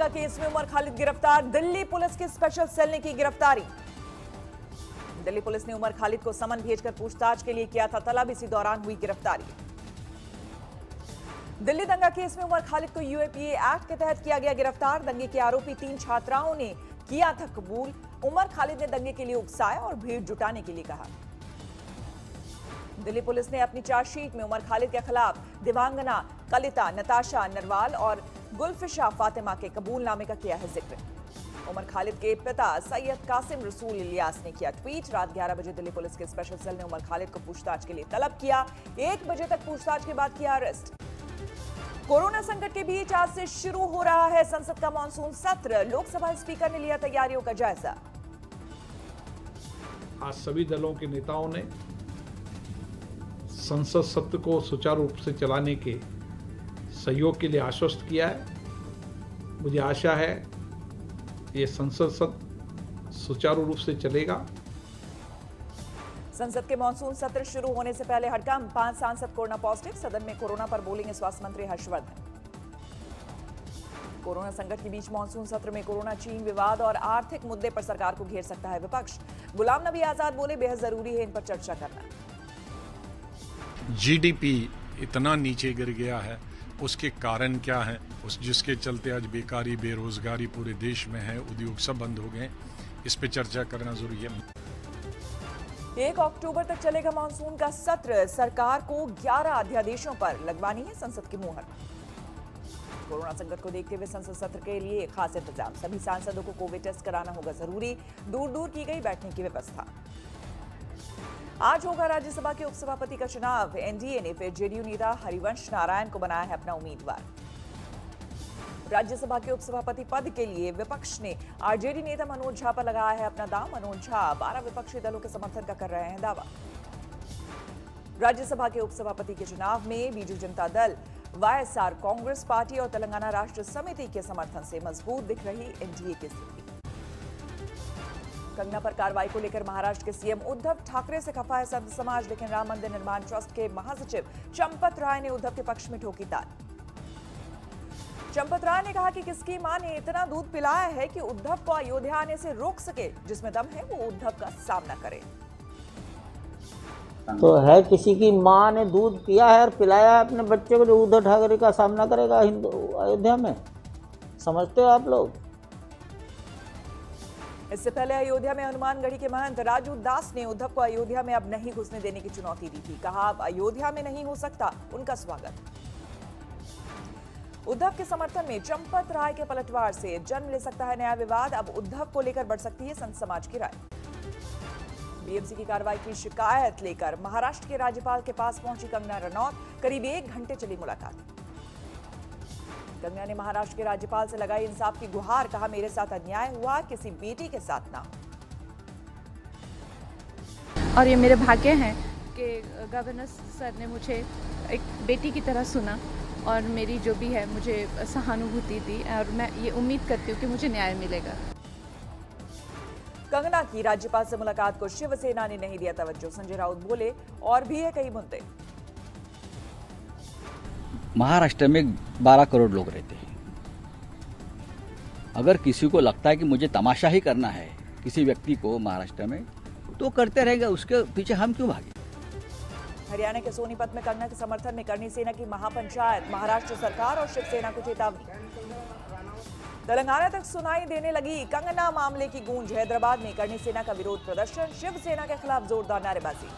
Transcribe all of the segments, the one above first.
दंगा केस में उमर खालिद गिरफ्तार, दिल्ली पुलिस की स्पेशल सेल ने की गिरफ्तारी। दिल्ली पुलिस ने उमर खालिद को समन भेजकर पूछताछ के लिए किया था तलब, इसी दौरान हुई गिरफ्तारी। दिल्ली दंगा केस में उमर खालिद को यूएपीए एक्ट के तहत किया गया गिरफ्तार। दंगे के आरोपी 3 छात्राओं ने किया था कबूल। उमर खालिद ने दंगे के लिए उकसाया और भीड़ जुटाने के लिए कहा। दिल्ली पुलिस ने अपनी चार्जशीट में उमर खालिद के खिलाफ दिवांगना, कलिता, नताशा नरवाल और गुलफिशा फातिमा के कबूलनामे का किया है जिक्र। उमर खालिद के पिता सैयद कासिम रसूल इलियास ने किया ट्वीट। रात 11 बजे दिल्ली पुलिस के स्पेशल सेल ने उमर खालिद को पूछताछ के लिए तलब किया। 1 बजे तक पूछताछ के बाद किया अरेस्ट। कोरोना संकट के बीच आज से शुरू हो रहा है संसद का मॉनसून सत्र। लोकसभा स्पीकर ने लिया तैयारियों का जायजा। आज सभी दलों के नेताओं ने संसद सत्र को सुचारू रूप से चलाने के सहयोग के लिए आश्वस्त किया है। मुझे आशा है ये संसद सत्र सुचारू रूप से चलेगा। संसद के मॉनसून सत्र शुरू होने से पहले हड़कंप, 5 सांसद कोरोना पॉजिटिव। सदन में कोरोना पर बोलेंगे स्वास्थ्य मंत्री हर्षवर्धन। कोरोना संकट के बीच मॉनसून सत्र में कोरोना, चीन विवाद और आर्थिक मुद्दे पर सरकार को घेर सकता है विपक्ष। गुलाम नबी आजाद बोले, बेहद जरूरी है इन पर चर्चा करना। जीडीपी इतना नीचे गिर गया है, उसके कारण क्या है, जिसके चलते आज बेकारी, बेरोजगारी पूरे देश में है, उद्योग सब बंद हो गए, इस पे चर्चा करना जरूरी है। 1 अक्टूबर तक चलेगा मॉनसून का सत्र। सरकार को 11 अध्यादेशों पर लगवानी है संसद की मुहर। कोरोना संकट को देखते हुए संसद सत्र के लिए खास इंतजाम। सभी सांसदों को कोविड टेस्ट कराना होगा जरूरी। दूर दूर की गई बैठने की व्यवस्था। आज होगा राज्यसभा के उपसभापति का चुनाव। एनडीए ने फिर जेडीयू नेता हरिवंश नारायण को बनाया है अपना उम्मीदवार। राज्यसभा के उपसभापति पद के लिए विपक्ष ने आरजेडी नेता मनोज झा पर लगाया है अपना दांव। मनोज झा 12 विपक्षी दलों के समर्थन का कर रहे हैं दावा। राज्यसभा के उपसभापति के चुनाव में बीजू जनता दल, वाईएसआर कांग्रेस पार्टी और तेलंगाना राष्ट्र समिति के समर्थन से मजबूत दिख रही एनडीए की स्थिति। कंगना पर कार्रवाई को लेकर महाराष्ट्र के सीएम उद्धव ठाकरे से खफा है संत समाज, लेकिन राम मंदिर निर्माण ट्रस्ट के महासचिव चंपत राय ने उद्धव के पक्ष में ठोकी ताल। चंपत राय ने कहा कि किसकी मां ने इतना दूध पिलाया है कि उद्धव को अयोध्या आने से रोक सके। जिसमें दम है वो उद्धव का सामना करे। तो है किसी की मां ने दूध पिया है और पिलाया है अपने बच्चे को, जो उद्धव ठाकरे का सामना करेगा अयोध्या में? समझते हो आप लोग? इससे पहले अयोध्या में हनुमानगढ़ी के महंत राजू दास ने उद्धव को अयोध्या में अब नहीं घुसने देने की चुनौती दी थी। कहा अब अयोध्या में नहीं हो सकता उनका स्वागत। उद्धव के समर्थन में चंपत राय के पलटवार से जन्म ले सकता है नया विवाद। अब उद्धव को लेकर बढ़ सकती है संत समाज की राय। बीएमसी की कार्रवाई की शिकायत लेकर महाराष्ट्र के राज्यपाल के पास पहुंची कंगना रनौत। करीब 1 घंटे चली मुलाकात। कंगना ने महाराष्ट्र के राज्यपाल से लगाई इंसाफ की गुहार। कहा मेरे साथ अन्याय हुआ, किसी बेटी के साथ ना। और ये मेरे भाग्य हैं कि गवर्नर सर ने मुझे एक बेटी की तरह सुना और मेरी जो भी है मुझे सहानुभूति दी, और मैं ये उम्मीद करती हूँ कि मुझे न्याय मिलेगा। कंगना की राज्यपाल से मुलाकात को शिवसेना ने नहीं दिया तवज्जो। संजय राउत बोले, और भी है कई मुद्दे। महाराष्ट्र में 12 करोड़ लोग रहते हैं। अगर किसी को लगता है कि मुझे तमाशा ही करना है किसी व्यक्ति को महाराष्ट्र में, तो करते रहेगा, उसके पीछे हम क्यों भागे? हरियाणा के सोनीपत में कंगना के समर्थन में करनी सेना की महापंचायत। महाराष्ट्र सरकार और शिवसेना को चेतावनी। तेलंगाना तक सुनाई देने लगी कंगना मामले की गूंज। हैदराबाद में करनी सेना का विरोध प्रदर्शन, शिवसेना के खिलाफ जोरदार नारेबाजी।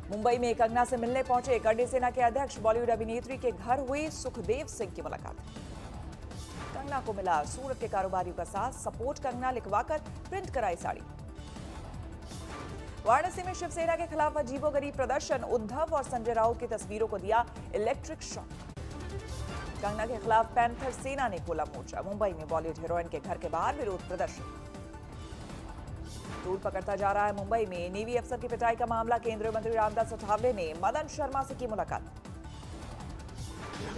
मुंबई में कंगना से मिलने पहुंचे करनी सेना के अध्यक्ष बॉलीवुड अभिनेत्री के घर हुई सुखदेव सिंह की मुलाकात। कंगना को मिला सूरत के कारोबारियों का साथ, सपोर्ट कंगना लिखवाकर प्रिंट कराई साड़ी। वाराणसी में शिवसेना के खिलाफ अजीबोगरीब प्रदर्शन, उद्धव और संजय राउत की तस्वीरों को दिया इलेक्ट्रिक शॉक। कंगना के खिलाफ पैंथर सेना ने खोला मोर्चा। मुंबई में बॉलीवुड हीरोइन के घर के बाहर विरोध प्रदर्शन। तूल पकड़ता जा रहा है मुंबई में नेवी अफसर की पिटाई का मामला। केंद्रीय मंत्री रामदास अठावले ने मदन शर्मा से की मुलाकात।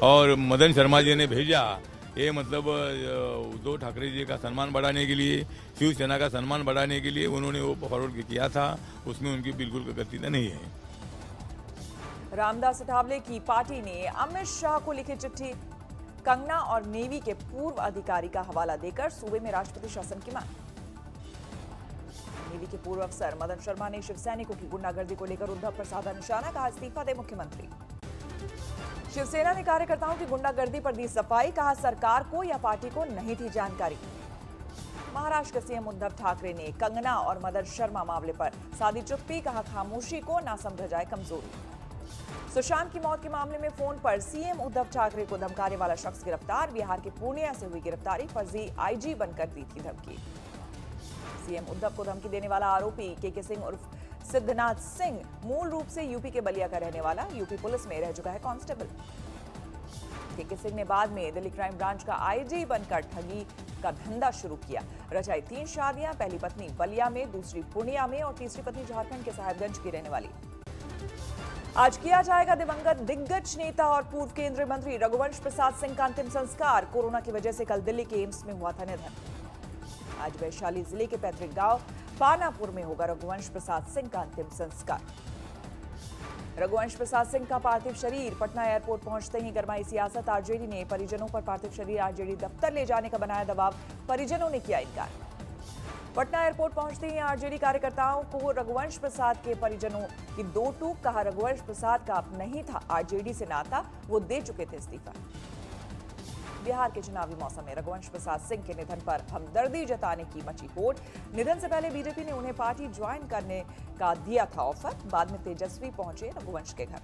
और मदन शर्मा जी ने भेजा, ये मतलब उद्धव ठाकरे जी का सम्मान बढ़ाने के लिए, शिवसेना का सम्मान बढ़ाने के लिए उन्होंने वो फॉरवर्ड किया था। उसमें उनकी बिल्कुल गलती नहीं है। रामदास अठावले की पार्टी ने अमित शाह को लिखी चिट्ठी। कंगना और नेवी के पूर्व अधिकारी का हवाला देकर सूबे में राष्ट्रपति शासन की मांग। नेवी के पूर्व अफसर मदन शर्मा ने शिवसैनिकों की गुंडागर्दी को लेकर उद्धव पर साधा निशाना, कहा इस्तीफा दे मुख्यमंत्री। शिवसेना ने कार्यकर्ताओं की गुंडागर्दी पर दी सफाई, कहा सरकार को या पार्टी को नहीं थी जानकारी। महाराष्ट्र के सीएम उद्धव ठाकरे ने कंगना और मदन शर्मा मामले पर साधी चुप्पी, कहा खामोशी को ना समझा जाए कमजोरी। सुशांत की मौत के मामले में फोन पर सीएम उद्धव ठाकरे को धमकाने वाला शख्स गिरफ्तार। बिहार के पूर्णिया से हुई गिरफ्तारी, फर्जी आईजी बनकर दी थी धमकी। सीएम उद्धव को धमकी देने वाला आरोपी के सिंह उर्फ सिद्धनाथ सिंह मूल रूप से यूपी के बलिया का रहने वाला, यूपी पुलिस में रह चुका है कांस्टेबल। के सिंह ने बाद में दिल्ली क्राइम ब्रांच का आईजी बनकर ठगी का धंधा शुरू किया। रचाई 3 शादियां, पहली पत्नी बलिया में, दूसरी पूर्णिया में और तीसरी पत्नी झारखंड के साहेबगंज की रहने वाली। आज किया जाएगा दिवंगत दिग्गज नेता और पूर्व केंद्रीय मंत्री रघुवंश प्रसाद सिंह का अंतिम संस्कार। कोरोना की वजह से कल दिल्ली के एम्स में हुआ था निधन। आज वैशाली जिले के पैतृक गांव पानापुर में होगा रघुवंश प्रसाद सिंह का अंतिम संस्कार। रघुवंश प्रसाद सिंह का पार्थिव शरीर पटना एयरपोर्ट पहुंचते ही गरमाई सियासत। आरजेडी ने परिजनों पर पार्थिव शरीर आरजेडी दफ्तर ले जाने का बनाया दबाव, परिजनों ने किया इनकार। पटना एयरपोर्ट पहुंचते ही आरजेडी कार्यकर्ताओं को रघुवंश प्रसाद के परिजनों की दो टूक, कहा रघुवंश प्रसाद का अब नहीं था आरजेडी से नाता, वो दे चुके थे इस्तीफा। बिहार के चुनावी मौसम में रघुवंश प्रसाद सिंह के निधन पर हमदर्दी जताने की मची होड़। निधन से पहले बीजेपी ने उन्हें पार्टी ज्वाइन करने का दिया था ऑफर, बाद में तेजस्वी पहुंचे रघुवंश के घर।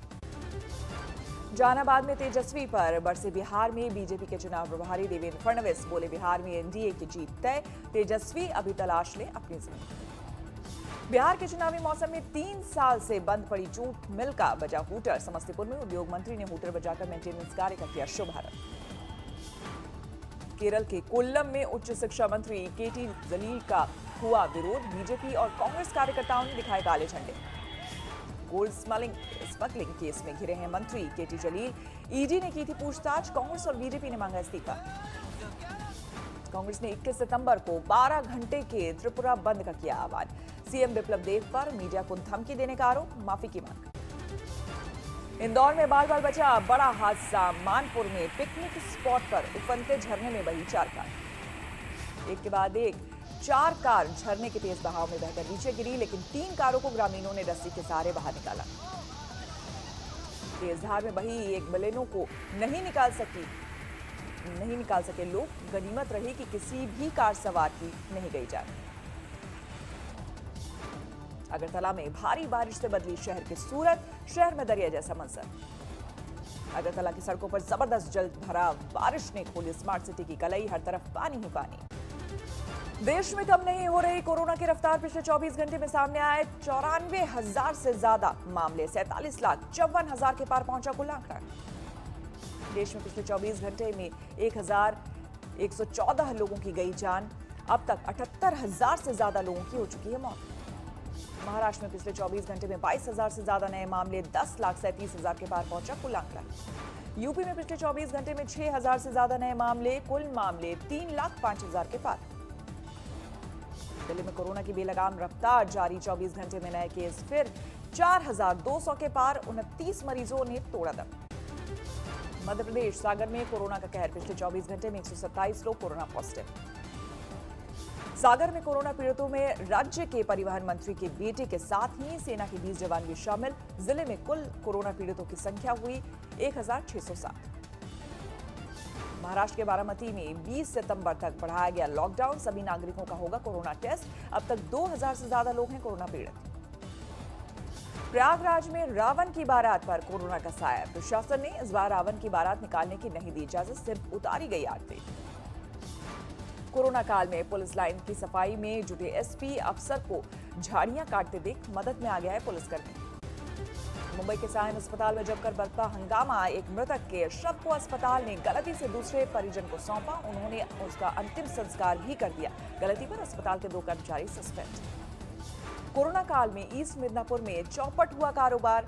जहानाबाद में तेजस्वी पर बरसे बिहार में बीजेपी के चुनाव प्रभारी देवेंद्र फडणवीस, बोले बिहार में एनडीए की जीत तय, तेजस्वी अभी तलाश ले अपनी जमीन। बिहार के चुनावी मौसम में 3 साल से बंद पड़ी जूट मिल का बजा हूटर। समस्तीपुर में उद्योग मंत्री ने हूटर बजाकर मेंटेनेंस कार्य का किया शुभारंभ। केरल के कोल्लम में उच्च शिक्षा मंत्री केटी जलील का हुआ विरोध, बीजेपी और कांग्रेस कार्यकर्ताओं ने दिखाए काले झंडे। गोल्ड स्मगलिंग केस में घिरे हैं मंत्री केटी जलील, ईडी ने की थी पूछताछ, कांग्रेस और बीजेपी ने मांगा इस्तीफा। कांग्रेस ने 21 सितंबर को 12 घंटे के त्रिपुरा बंद का किया आह्वान। सीएम बिप्लब देब पर मीडिया को धमकी देने का आरोप, माफी की मांग। इंदौर में बाल बाल बचा बड़ा हादसा, मानपुर में पिकनिक स्पॉट पर उफनते झरने में बही 4 कार। एक के बाद एक 4 कार झरने के तेज बहाव में बहकर नीचे गिरी, लेकिन 3 कारों को ग्रामीणों ने रस्सी के सहारे बाहर निकाला। तेज धार में बही एक बलेनो को नहीं निकाल सके लोग। गनीमत रही कि किसी भी कार सवार की नहीं गई जान। अगरतला में भारी बारिश से बदली शहर की सूरत, शहर में दरिया जैसा मंजर। अगरतला की सड़कों पर जबरदस्त जल भराव, बारिश ने खोली स्मार्ट सिटी की कलई, हर तरफ पानी ही पानी। देश में कम नहीं हो रही कोरोना की रफ्तार, पिछले 24 घंटे में सामने आए 94,000 से ज्यादा मामले, 47,54,000 के पार पहुंचा कुल आंकड़ा। देश में पिछले 24 घंटे में 1,114 लोगों की गई जान, अब तक 78,000 से ज्यादा लोगों की हो चुकी है मौत। महाराष्ट्र में पिछले 24 घंटे में 22,000 से ज्यादा नए मामले, 10,37,000 के पार पहुंचा कुल आंकड़ा। यूपी में पिछले 24 घंटे में 6,000 से ज्यादा नए मामले, कुल मामले 3,05,000 के पार। दिल्ली में कोरोना की बेलगाम रफ्तार जारी, 24 घंटे में नए केस फिर 4,200 के पार, 29 मरीजों ने तोड़ा दम। मध्य प्रदेश सागर में कोरोना का कहर, पिछले 24 घंटे में 127 लोग कोरोना पॉजिटिव। सागर में कोरोना पीड़ितों में राज्य के परिवहन मंत्री के बेटे के साथ ही सेना के 20 जवान भी शामिल। जिले में कुल कोरोना पीड़ितों की संख्या हुई 1,607। महाराष्ट्र के बारामती में 20 सितंबर तक बढ़ाया गया लॉकडाउन, सभी नागरिकों का होगा कोरोना टेस्ट। अब तक 2,000 से ज्यादा लोग हैं कोरोना पीड़ित। प्रयागराज में रावण की बारात पर कोरोना का साया, प्रशासन ने इस बार रावण की बारात निकालने की नहीं दी इजाजत, सिर्फ उतारी गई आरती। कोरोना काल में पुलिस लाइन की सफाई में जुटे एसपी अफसर को झाड़ियां काटते देख मदद में आ गया है पुलिसकर्मी। मुंबई के सायन अस्पताल में जमकर बरपा हंगामा, एक मृतक के शव को अस्पताल ने गलती से दूसरे परिजन को सौंपा, उन्होंने उसका अंतिम संस्कार भी कर दिया। गलती पर अस्पताल के 2 कर्मचारी सस्पेंड। कोरोना काल में ईस्ट मिदनापुर में चौपट हुआ कारोबार,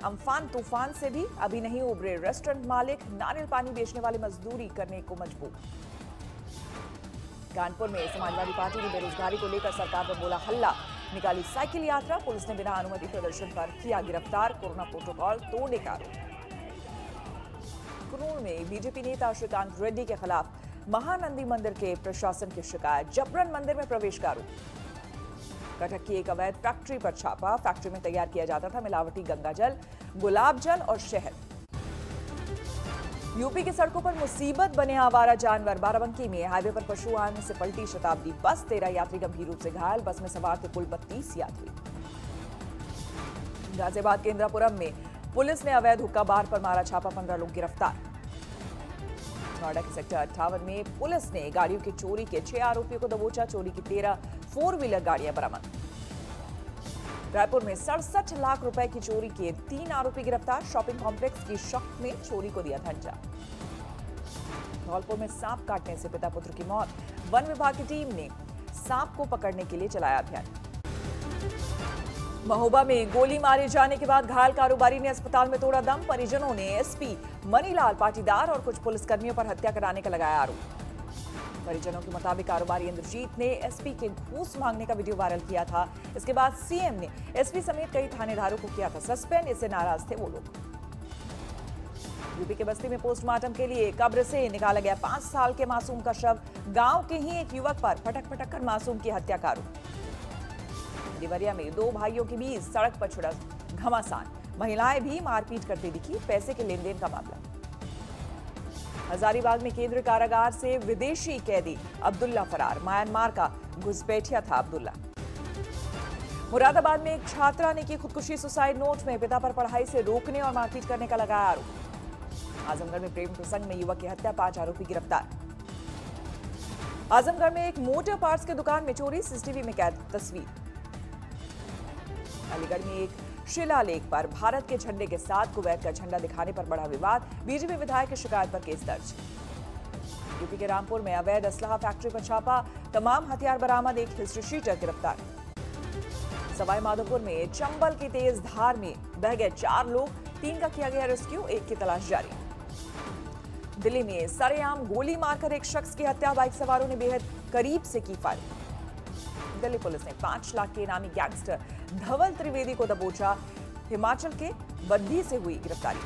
अम्फान तूफान से भी अभी नहीं उबरे रेस्टोरेंट मालिक, नारियल पानी बेचने वाले मजदूरी करने को मजबूर। कानपुर में समाजवादी पार्टी ने बेरोजगारी को लेकर सरकार पर बोला हल्ला, निकाली साइकिल यात्रा, पुलिस ने बिना अनुमति प्रदर्शन पर किया गिरफ्तार, कोरोना प्रोटोकॉल तोड़ने का आरोप। कुनूर में बीजेपी नेता श्रीकांत रेड्डी के खिलाफ महानंदी मंदिर के प्रशासन की शिकायत। जबरन मंदिर में प्रवेश का आरोप। कटक की एक अवैध फैक्ट्री पर छापा। फैक्ट्री में तैयार किया जाता था मिलावटी गंगाजल, गुलाब जल और शहद। यूपी की सड़कों पर मुसीबत बने आवारा जानवर। बाराबंकी में हाईवे पर पशु आने से पलटी शताब्दी बस। 13 यात्री गंभीर रूप से घायल। बस में सवार थे कुल 32 यात्री। गाजियाबाद के इंद्रापुरम में पुलिस ने अवैध हुक्का बार पर मारा छापा। 15 लोग गिरफ्तार। नोएडा के सेक्टर 58 में पुलिस ने गाड़ियों की चोरी के 6 आरोपियों को दबोचा। चोरी की 13 4 व्हीलर गाड़ियां बरामद। रायपुर में 67 लाख रुपए की चोरी के 3 आरोपी गिरफ्तार। शॉपिंग कॉम्प्लेक्स की शक में चोरी को दिया था अंजाम। धौलपुर में सांप काटने से पिता पुत्र की मौत। वन विभाग की टीम ने सांप को पकड़ने के लिए चलाया अभियान। महोबा में गोली मारे जाने के बाद घायल कारोबारी ने अस्पताल में तोड़ा दम। परिजनों ने एसपी मनीलाल पाटीदार और कुछ पुलिसकर्मियों पर हत्या कराने का लगाया आरोप। परिजनों के मुताबिक कारोबारी इंद्रजीत ने एसपी के घूस मांगने का वीडियो वायरल किया था। इसके बाद सीएम ने एसपी समेत कई थानेदारों को किया था सस्पेंड। इससे नाराज थे वो लोग। यूपी के बस्ती में पोस्टमार्टम के लिए कब्र से निकाला गया 5 साल के मासूम का शव। गांव के ही एक युवक पर पटक कर मासूम की हत्या का आरोप। देवरिया में 2 भाइयों के बीच सड़क पर छिड़ा घमासान। महिलाएं भी मारपीट करती दिखी। पैसे के लेन देन का मामला। हजारीबाग में केंद्रीय कारागार से विदेशी कैदी अब्दुल्ला फरार। म्यांमार का घुसपैठिया था अब्दुल्ला। मुरादाबाद में एक छात्रा ने की खुदकुशी। सुसाइड नोट में पिता पर पढ़ाई से रोकने और मारपीट करने का लगाया आरोप। आजमगढ़ में प्रेम प्रसंग में युवक की हत्या। 5 आरोपी गिरफ्तार। आजमगढ़ में एक मोटर पार्ट्स की दुकान में चोरी। सीसीटीवी में कैद तस्वीर। अलीगढ़ में एक शिलालेख पर भारत के झंडे के साथ कुवैत का झंडा दिखाने पर बड़ा विवाद। बीजेपी विधायक की शिकायत पर केस दर्ज। यूपी के रामपुर में अवैध असलहा फैक्ट्री पर छापा। तमाम हथियार बरामद। एक हिस्ट्री शीटर गिरफ्तार। सवाई माधोपुर में चंबल की तेज धार में बह गए 4 लोग। 3 का किया गया रेस्क्यू। 1 की तलाश जारी। दिल्ली में सरेआम गोली मारकर एक शख्स की हत्या। बाइक सवारों ने बेहद करीब से की फायरिंग। दिल्ली पुलिस ने 5 लाख के इनामी गैंगस्टर धवल त्रिवेदी को दबोचा। हिमाचल के बद्दी से हुई गिरफ्तारी।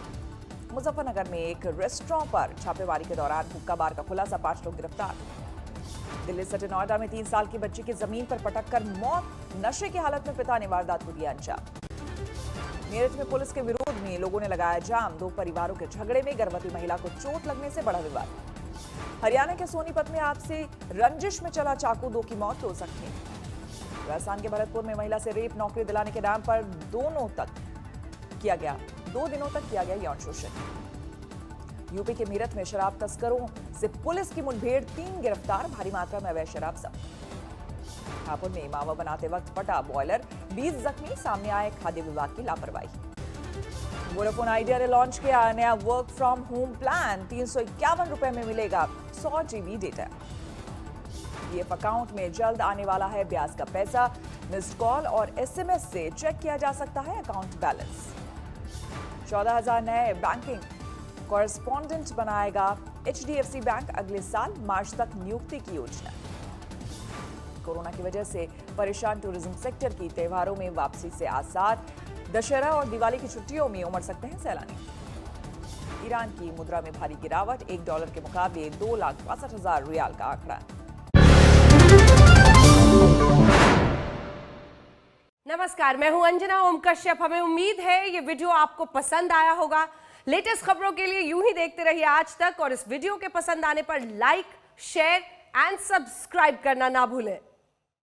मुजफ्फरनगर में एक रेस्टोरेंट पर छापेमारी के दौरान हुक्का बार का खुलासा। 5 लोग गिरफ्तार। दिल्ली सटे नोएडा में 3 साल की बच्ची की जमीन पर पटककर मौत। नशे की हालत में पिता ने वारदात को दिया अंजाम। मेरठ में पुलिस के विरोध में लोगों ने लगाया जाम। 2 परिवारों के झगड़े में गर्भवती महिला को चोट लगने से बड़ा विवाद। हरियाणा के सोनीपत में आपसी रंजिश में चला चाकू। 2 की मौत, 2 जख्मी। राजस्थान के भरतपुर में महिला से रेप नौकरी दिलाने के नाम पर 2 दिनों तक किया गया यौन शोषण। यूपी के मेरठ में शराब तस्करों से पुलिस की मुठभेड़। 3 गिरफ्तार। भारी मात्रा में अवैध शराब जब्त। हापुड़ में मावा बनाते वक्त फटा बॉयलर। 20 जख्मी। सामने आए खाद्य विभाग की लापरवाही। वोडाफोन आइडिया ने लॉन्च किया नया वर्क फ्रॉम होम प्लान। 351 रुपए में मिलेगा 100 GB डेटा। पीएफ अकाउंट में जल्द आने वाला है ब्याज का पैसा। मिस्ड कॉल और एसएमएस से चेक किया जा सकता है अकाउंट बैलेंस। 14,000 नए बैंकिंग कॉरेस्पॉन्डेंट बनाएगा HDFC बैंक अगले साल मार्च तक नियुक्ति की योजना। कोरोना की वजह से परेशान टूरिज्म सेक्टर की त्योहारों में वापसी से आसार। दशहरा और दिवाली की छुट्टियों में उमड़ सकते हैं सैलानी। ईरान की मुद्रा में भारी गिरावट। $1 के मुकाबले 2,62,000 रियाल का आंकड़ा। नमस्कार, मैं हूं अंजना ओम कश्यप। हमें उम्मीद है ये वीडियो आपको पसंद आया होगा। लेटेस्ट खबरों के लिए यूं ही देखते रहिए आज तक और इस वीडियो के पसंद आने पर लाइक, शेयर एंड सब्सक्राइब करना ना भूलें।